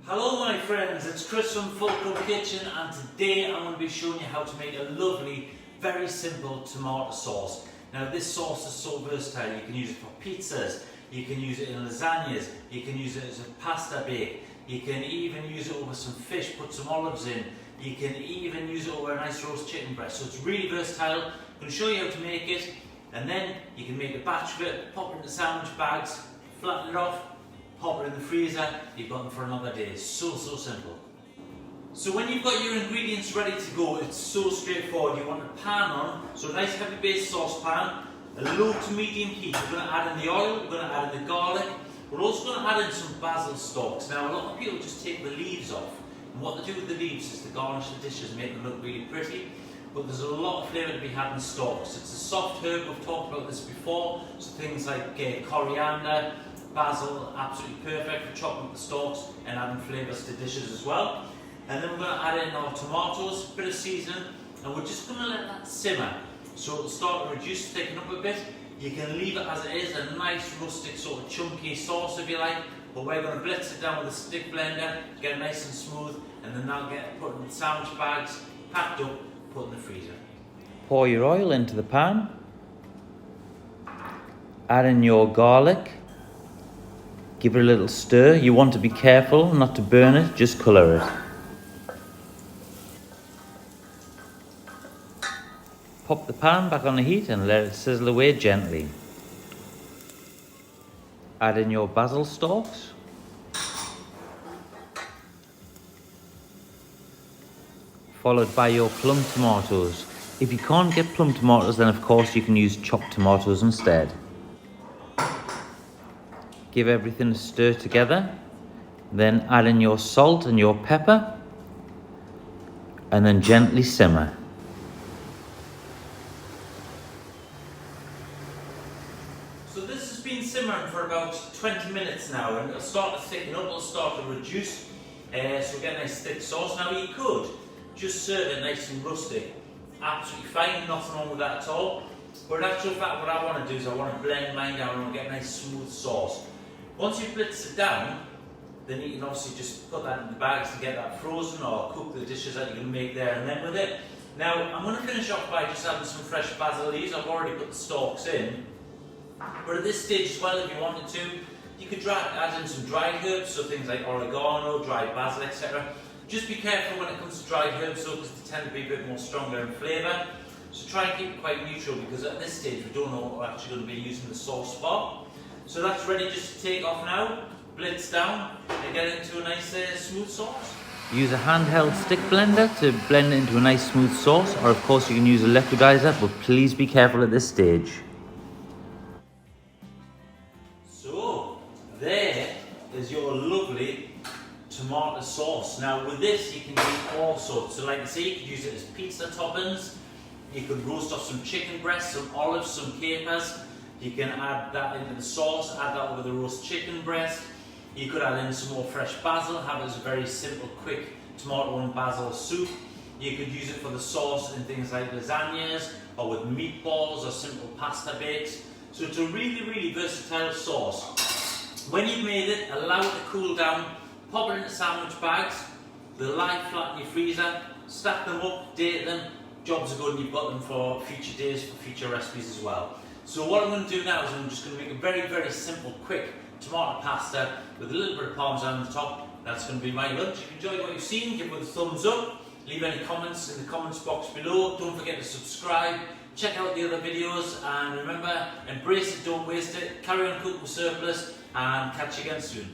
Hello my friends, it's Chris from Fulcrum Kitchen, and today I'm going to be showing you how to make a lovely, very simple tomato sauce. Now this sauce is so versatile. You can use it for pizzas, you can use it in lasagnas, you can use it as a pasta bake, you can even use it over some fish, put some olives in, you can even use it over a nice roast chicken breast. So it's really versatile. I'm going to show you how to make it, and then you can make a batch of it, pop it into sandwich bags, flatten it off, pop it in the freezer, you've got them for another day. It's so simple. So when you've got your ingredients ready to go, it's so straightforward. You want a pan on, so a nice heavy base saucepan, a low to medium heat. We're going to add in the oil, we're going to add in the garlic, we're also going to add in some basil stalks. Now a lot of people just take the leaves off, and what they do with the leaves is to garnish the dishes, make them look really pretty. But there's a lot of flavour to be had in stalks. It's a soft herb, we've talked about this before, so things like coriander, basil, absolutely perfect for chopping up the stalks and adding flavours to dishes as well. And then we're going to add in our tomatoes, a bit of seasoning, and we're just going to let that simmer. So it'll start to reduce, thicken up a bit. You can leave it as it is, a nice rustic sort of chunky sauce if you like, but we're going to blitz it down with a stick blender, get it nice and smooth, and then that'll get put in sandwich bags, packed up, put in the freezer. Pour your oil into the pan, add in your garlic, give it a little stir. You want to be careful not to burn it, just colour it. Pop the pan back on the heat and let it sizzle away gently. Add in your basil stalks. Followed by your plum tomatoes. If you can't get plum tomatoes, then of course you can use chopped tomatoes instead. Give everything a stir together, then add in your salt and your pepper, and then gently simmer. So this has been simmering for about 20 minutes now, and it'll start to thicken up, it'll start to reduce, so we get a nice thick sauce. Now you could just serve it nice and rustic, absolutely fine, nothing wrong with that at all. But in actual fact, what I want to do is I want to blend mine down and get a nice smooth sauce. Once you blitz it down, then you can obviously just put that in the bags to get that frozen, or cook the dishes that you're going to make there and then with it. Now I'm going to finish off by just adding some fresh basil leaves. I've already put the stalks in, but at this stage as well, if you wanted to, you could add in some dried herbs, so things like oregano, dried basil, etc. Just be careful when it comes to dried herbs though, because they tend to be a bit more stronger in flavour. So try and keep it quite neutral, because at this stage we don't know what we're actually going to be using the sauce for. So that's ready just to take off now, blitz down, and get into a nice smooth sauce. Use a handheld stick blender to blend it into a nice smooth sauce, or of course you can use a liquidizer, but please be careful at this stage. So there is your lovely tomato sauce. Now with this you can do all sorts. So like I say, you could use it as pizza toppings, you could roast off some chicken breasts, some olives, some capers. You can add that into the sauce, add that over the roast chicken breast. You could add in some more fresh basil, have it as a very simple, quick tomato and basil soup. You could use it for the sauce in things like lasagnas, or with meatballs, or simple pasta bakes. So it's a really versatile sauce. When you've made it, allow it to cool down, pop it into sandwich bags, they'll lie flat in your freezer, stack them up, date them, jobs are good, and you've got them for future days, for future recipes as well. So what I'm going to do now is I'm just going to make a very simple, quick tomato pasta with a little bit of parmesan on the top. That's going to be my lunch. If you enjoyed what you've seen, give it a thumbs up. Leave any comments in the comments box below. Don't forget to subscribe. Check out the other videos, and remember, embrace it, don't waste it. Carry on cooking with surplus, and catch you again soon.